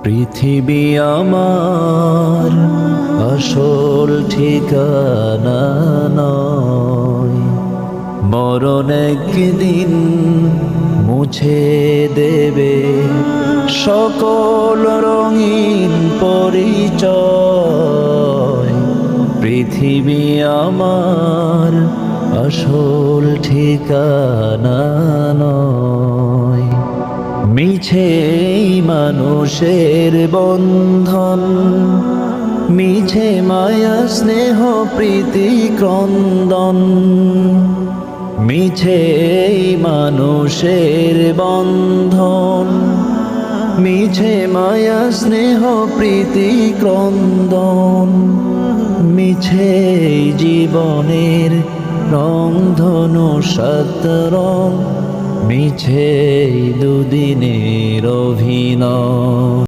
পৃথিবী আমার আসল ঠিকানা নয়, মরণ একদিন মুছে দেবে সকল রঙিন পরিচয়। পৃথিবী আমার আসল ঠিকানা নয়। মিছে মানুষের বন্ধন, মিছে মায়া স্নেহ প্রীতি ক্রন্দন। মিছে মানুষের বন্ধন, মিছে মায়া স্নেহ প্রীতি ক্রন্দন। মিছে জীবনের রংধনু সাত রং, মিছে দুদিনের অভিনয়।